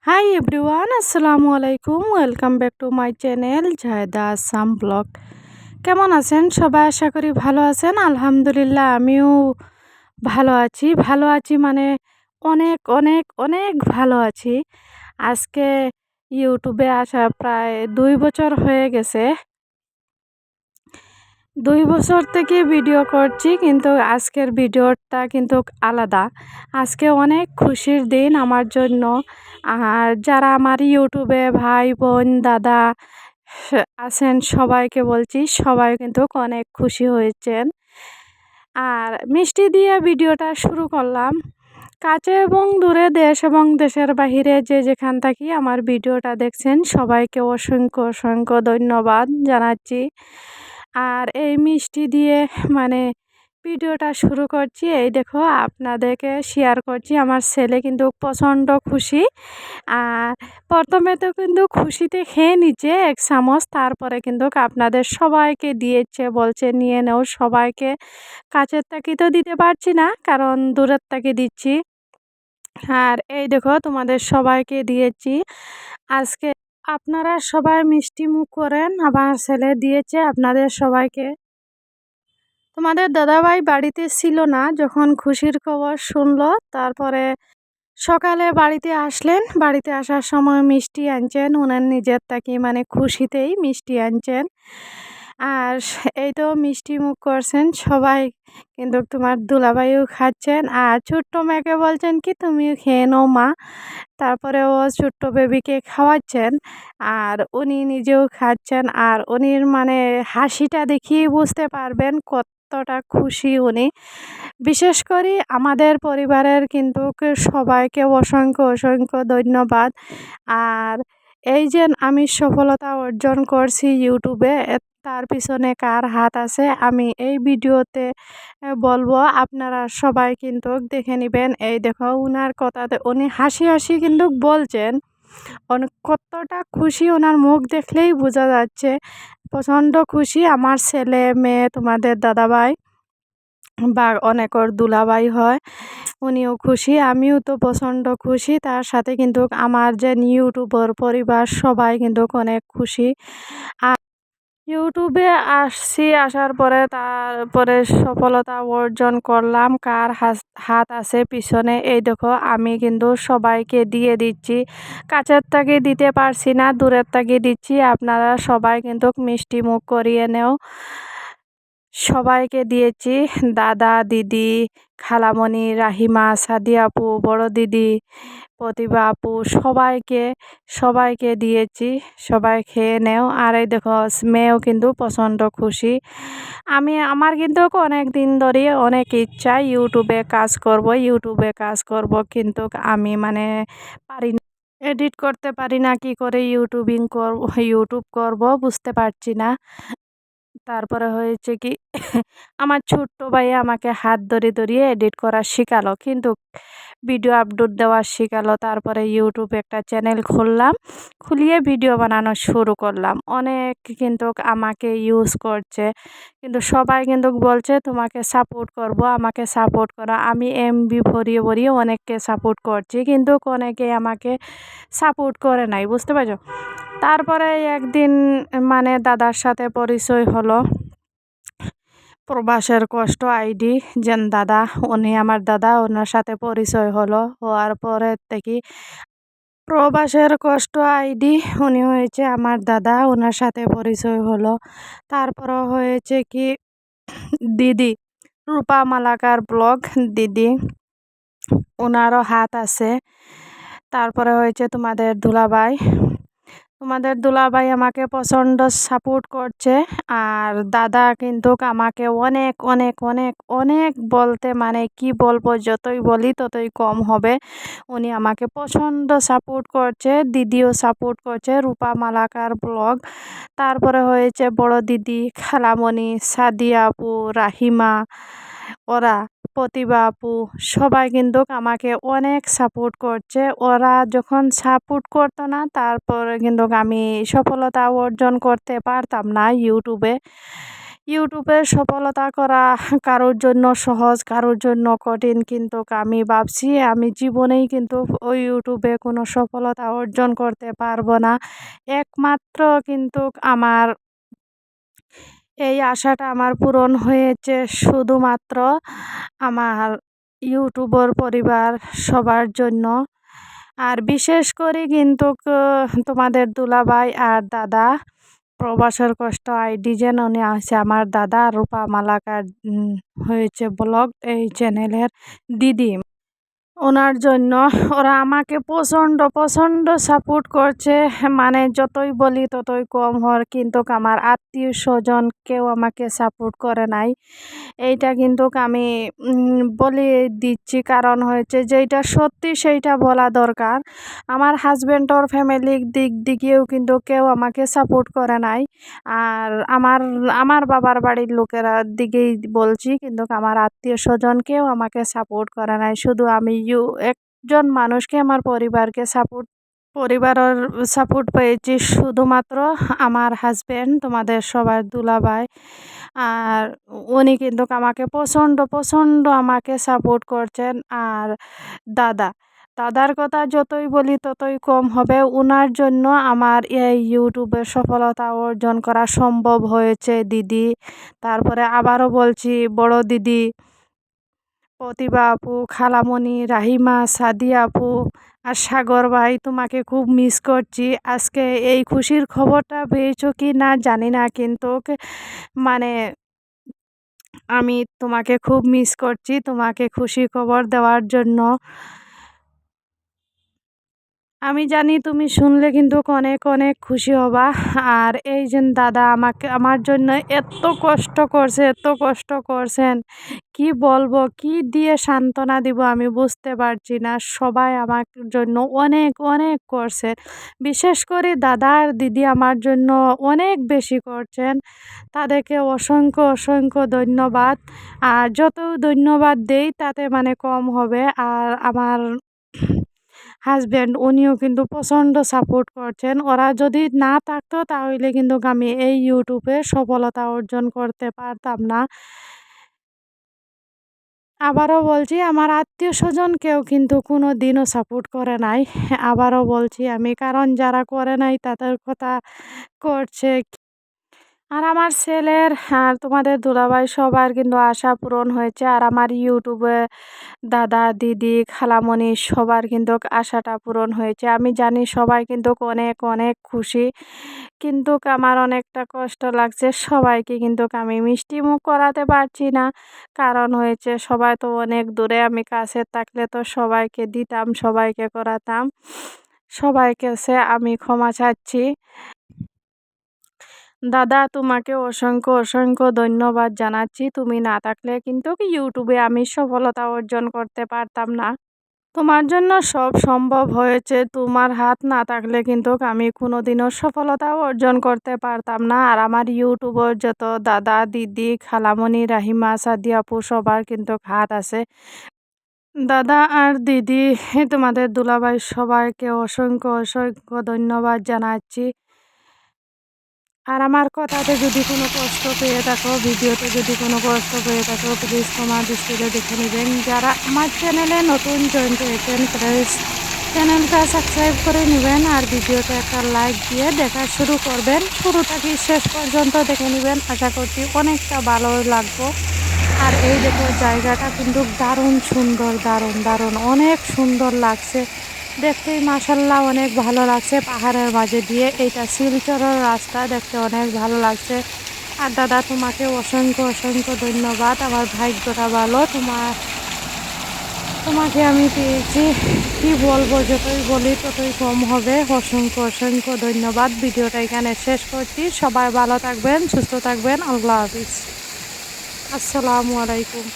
Hi everyone, আসসালামু আলাইকুম। Welcome back to my channel Zaheda Assam blog. কেমন আছেন সবাই? আশা করি ভালো আছেন। আলহামদুলিল্লাহ আমিও ভালো আছি মানে অনেক অনেক অনেক ভালো আছি। আজকে ইউটিউবে আসা প্রায় 2 বছর হয়ে গেছে। 2 বছর থেকে ভিডিও করছি, কিন্তু আজকের ভিডিওটা কিন্তু আলাদা। আজকে অনেক খুশির দিন আমার জন্য। আর যারা আমার ইউটিউবে ভাই বোন দাদা আছেন সবাইকে বলছি, সবাই কিন্তু অনেক খুশি হয়েছেন। আর মিষ্টি দিয়ে ভিডিওটা শুরু করলাম। কাছে এবং দূরে, দেশ এবং দেশের বাহিরে যে যেখান থেকে আমার ভিডিওটা দেখছেন সবাইকে অসংখ্য অসংখ্য ধন্যবাদ জানাচ্ছি। আর এই মিষ্টি দিয়ে মানে ভিডিওটা শুরু করছি। এই দেখো আপনাদেরকে শেয়ার করছি। আমার ছেলে কিন্তু প্রচণ্ড খুশি। আর প্রথমে তো কিন্তু খুশিতে খেয়ে নিচ্ছে 1 চামচ, তারপরে কিন্তু আপনাদের সবাইকে দিয়েছে, বলছে নিয়ে নাও সবাইকে। কাছের তাকি তো দিতে পারছি না, কারণ দূরের তাকে দিচ্ছি। আর এই দেখো তোমাদের সবাইকে দিয়েছি আজকে। আপনারা সবাই মিষ্টি মুখ করেন, আমার ছেলে দিয়েছে আপনাদের সবাইকে। তোমাদের দাদাভাই বাড়িতে ছিল না যখন খুশির খবর শুনলো, তারপরে সকালে বাড়িতে আসলেন। বাড়িতে আসার সময় মিষ্টি আনছেন, ওনার নিজের তাকে মানে খুশিতেই মিষ্টি আনছেন। আর এই তো মিষ্টি মুখ করছেন সবাই, কিন্তু তোমার দুলাভাইও খাচ্ছেন। আর ছোট্ট মেয়েকে বলছেন কি তুমিও খেয়ে নাও মা। তারপরে ও ছোট্ট বেবিকে খাওয়াচ্ছেন, আর উনি নিজেও খাচ্ছেন। আর উনির মানে হাসিটা দেখিয়ে বুঝতে পারবেন কতটা খুশি উনি। বিশেষ করে আমাদের পরিবারের কিন্তু সবাইকে অসংখ্য অসংখ্য ধন্যবাদ। আর এই যে আমি সফলতা অর্জন করছি ইউটিউবে, তার পিছনে কার হাত আছে আমি এই ভিডিওতে বলবো। আপনারা সবাই কিন্তু দেখে নেবেন। এই দেখো উনার কথাতে উনি হাসি হাসি কিন্তু বলছেন, অনেক কতটা খুশি ওনার মুখ দেখলেই বোঝা যাচ্ছে। প্রচণ্ড খুশি। আমার ছেলে মেয়ে তোমাদের দাদাভাই বা অনেকর দুলাভাই হয়, উনিও খুশি, আমিও তো প্রচণ্ড খুশি। তার সাথে কিন্তু আমার যে ইউটিউবের পরিবার সবাই কিন্তু অনেক খুশি। আর ইউটিউবে আসছি, আসার পরে তারপরে সফলতা অর্জন করলাম। কার হাত আছে পিছনে এই দেখো আমি কিন্তু সবাইকে দিয়ে দিচ্ছি। কাছের থেকে দিতে পারছি না, দূরের থেকে দিচ্ছি। আপনারা সবাই কিন্তু মিষ্টি মুখ করিয়ে নেও। সবাইকে দিয়েছি, দাদা দিদি খালামণি রাহিমা সাদিয়া আপু বড় দিদি প্রতিভা আপু সবাইকে সবাইকে দিয়েছি। সবাই খেয়ে নেও। আর এই দেখো মেয়েও কিন্তু প্রচণ্ড খুশি। আমার কিন্তু অনেক দিন ধরে অনেক ইচ্ছা ইউটিউবে কাজ করব, কিন্তু আমি মানে পারি না, এডিট করতে পারি না। কি করে ইউটিউব করব বুঝতে পারছি না। তারপরে হয়েছে কি আমার ছোট্ট ভাই আমাকে হাত ধরিয়ে এডিট করা শেখালো, কিন্তু ভিডিও আপলোড দেওয়া শেখালো। তারপরে ইউটিউবে একটা চ্যানেল খুললাম, খুলিয়ে ভিডিও বানানো শুরু করলাম। অনেক কিন্তু আমাকে ইউজ করছে, কিন্তু সবাই কিন্তু বলছে তোমাকে সাপোর্ট করব, আমাকে সাপোর্ট করো। আমি এমবি ভরিয়ে ভরিয়ে অনেককে সাপোর্ট করছি, কিন্তু অনেকে আমাকে সাপোর্ট করে নাই, বুঝতে পারছো। তারপরে একদিন মানে দাদার সাথে পরিচয় হলো, প্রবাসের কষ্ট আইডি যেন দাদা, উনি আমার দাদা, ওনার সাথে পরিচয় হলো। হওয়ার পরে থেকে প্রবাসের কষ্ট আইডি উনি হয়েছে আমার দাদা, ওনার সাথে পরিচয় হলো। তারপরে হয়েছে কি দিদি রূপা মালাকার ব্লগ দিদি, ওনারও হাত আছে। তারপরে হয়েছে তোমাদের দুলাভাই আমাকে প্রচণ্ড সাপোর্ট করছে। আর দাদা কিন্তু আমাকে অনেক অনেক অনেক অনেক বলতে মানে কি বলবো, যতই বলি ততই কম হবে। উনি আমাকে প্রচণ্ড সাপোর্ট করছে, দিদিও সাপোর্ট করছে, রূপা মালাকার ব্লগ। তারপরে হয়েছে বড় দিদি খালামণি সাদিয়া আপু রাহিমা, ওরা প্রতিভা আপু সবাই কিন্তু আমাকে অনেক সাপোর্ট করছে। ওরা যখন সাপোর্ট করতো না, তারপরে কিন্তু আমি সফলতা অর্জন করতে পারতাম না ইউটিউবে। ইউটিউবে সফলতা করা কারোর জন্য সহজ, কারোর জন্য কঠিন, কিন্তু আমি ভাবছি আমি জীবনেই কিন্তু ওই ইউটিউবে কোনো সফলতা অর্জন করতে পারবো না। একমাত্র কিন্তু আমার এই আশাটা আমার পূরণ হয়েছে শুধুমাত্র আমার ইউটিউবার পরিবার সবার জন্য। আর বিশেষ করে কিন্তু তোমাদের দুলাভাই আর দাদা প্রবাসের কষ্ট আইডি যেন নেওয়া হয়েছে আমার দাদা রূপা মালাকার হয়েছে ব্লগ এই চ্যানেলের দিদি। ওনার জন্য ওরা আমাকে প্রচণ্ড প্রচণ্ড সাপোর্ট করছে। মানে যতই বলি ততই কম হওয়ার, কিন্তু আমার আত্মীয় স্বজন কেউ আমাকে সাপোর্ট করে নাই। এইটা কিন্তু আমি বলে দিচ্ছি, কারণ হয়েছে যেইটা সত্যি সেইটা বলা দরকার। আমার হাজব্যান্ড ওর ফ্যামিলির দিক দিকেও কিন্তু কেউ আমাকে সাপোর্ট করে নাই। আর আমার আমার বাবার বাড়ির লোকেরা দিকেই বলছি, কিন্তু আমার আত্মীয় স্বজন কেউ আমাকে সাপোর্ট করে নাই। শুধু আমি একজন মানুষকে, আমার পরিবারের সাপোর্ট পেয়েছি শুধুমাত্র আমার হাজব্যান্ড, তোমাদের সবার দুলাভাই। আর উনি কিন্তু আমাকে প্রচণ্ড প্রচণ্ড আমাকে সাপোর্ট করছেন। আর দাদা দাদার কথা যতই বলি ততই কম হবে। উনার জন্য আমার এই ইউটিউবে সফলতা অর্জন করা সম্ভব হয়েছে দিদি। তারপরে আবারও বলছি, বড় দিদি প্রতিভা আপু, খালামণি, রাহিমা, সাদিয়া আপু আর সাগর ভাই, তোমাকে খুব মিস করছি। আজকে এই খুশির খবরটা পেয়েছো কি না জানি না, কিন্তু মানে আমি তোমাকে খুব মিস করছি। তোমাকে খুশি খবর দেওয়ার জন্য আমি জানি তুমি শুনলে কিন্তু অনেক অনেক খুশি হবা। আর এই যে দাদা আমার জন্য এত কষ্ট করছে, এত কষ্ট করছেন, কি বলবো, কি দিয়ে সান্ত্বনা দিব আমি বুঝতে পারছি না। সবাই আমার জন্য অনেক অনেক করছে, বিশেষ করে দাদা আর দিদি আমার জন্য অনেক বেশি করছেন। তাদেরকে অসংখ্য অসংখ্য ধন্যবাদ। আর যত ধন্যবাদ দেই তাতে মানে কম হবে। আর আমার হাজব্যান্ড উনিও কিন্তু প্রচণ্ড সাপোর্ট করছেন। ওরা যদি না থাকতো তাহলে কিন্তু আমি এই ইউটিউবে সফলতা অর্জন করতে পারতাম না। আবারও বলছি, আমার আত্মীয় স্বজন কেউ কিন্তু কোনো দিনও সাপোর্ট করে নাই। আবারও বলছি আমি, কারণ যারা করে নাই তাদের কথা করছে। আর আমার ছেলের আর তোমাদের দুলাভাই সবার কিন্তু আশা পূরণ হয়েছে। আর আমার ইউটিউবে দাদা দিদি খালামণি সবার কিন্তু আশাটা পূরণ হয়েছে। আমি জানি সবাই কিন্তু অনেক অনেক খুশি, কিন্তু আমার অনেকটা কষ্ট লাগছে। সবাইকে কিন্তু আমি মিষ্টি মুখ করাতে পারছি না, কারণ হয়েছে সবাই তো অনেক দূরে। আমি কাছে থাকলে তো সবাইকে দিতাম, সবাইকে করাতাম। সবাইকে সে আমি ক্ষমা চাচ্ছি। দাদা তোমাকে অসংখ্য অসংখ্য ধন্যবাদ জানাচ্ছি। তুমি না থাকলে কিন্তু ইউটিউবে আমি সফলতা অর্জন করতে পারতাম না। তোমার জন্য সব সম্ভব হয়েছে। তোমার হাত না থাকলে কিন্তু আমি কোনোদিনও সফলতা অর্জন করতে পারতাম না। আর আমার ইউটিউবের যত দাদা দিদি খালামণি রাহিমা সাদিয়া আপু সবার কিন্তু হাত আছে। দাদা আর দিদি, তোমাদের দুলাভাই সবাইকে অসংখ্য অসংখ্য ধন্যবাদ জানাচ্ছি। আর আমার কথাতে যদি কোনো কষ্ট পেয়ে থাকো, ভিডিওতে যদি কোনো কষ্ট পেয়ে থাকো, প্লিজ তোমার দৃষ্টিতে দেখে নেবেন। যারা আমার চ্যানেলে নতুন জয়েন করেছেন প্লিজ চ্যানেলটা সাবস্ক্রাইব করে নেবেন। আর ভিডিওতে একটা লাইক দিয়ে দেখা শুরু করবেন। শুরু থেকে শেষ পর্যন্ত দেখে নেবেন, আশা করছি অনেকটা ভালো লাগবে। আর এই দেখো জায়গাটা কিন্তু দারুণ সুন্দর, দারুণ দারুণ অনেক সুন্দর লাগছে দেখতেই, মাশাল্লাহ অনেক ভালো লাগছে। পাহাড়ের মাঝে দিয়ে এইটা শিলচরের রাস্তা, দেখতে অনেক ভালো লাগছে। আর দাদা তোমাকে অসংখ্য অসংখ্য ধন্যবাদ। আমার ভাগ্যটা ভালো, তোমাকে আমি পেয়েছি। কি বলবো, যতই বলি ততই কম হবে। অসংখ্য অসংখ্য ধন্যবাদ। ভিডিওটা এখানে শেষ করছি। সবাই ভালো থাকবেন, সুস্থ থাকবেন। আল্লাহ হাফিজ, আসসালামু আলাইকুম।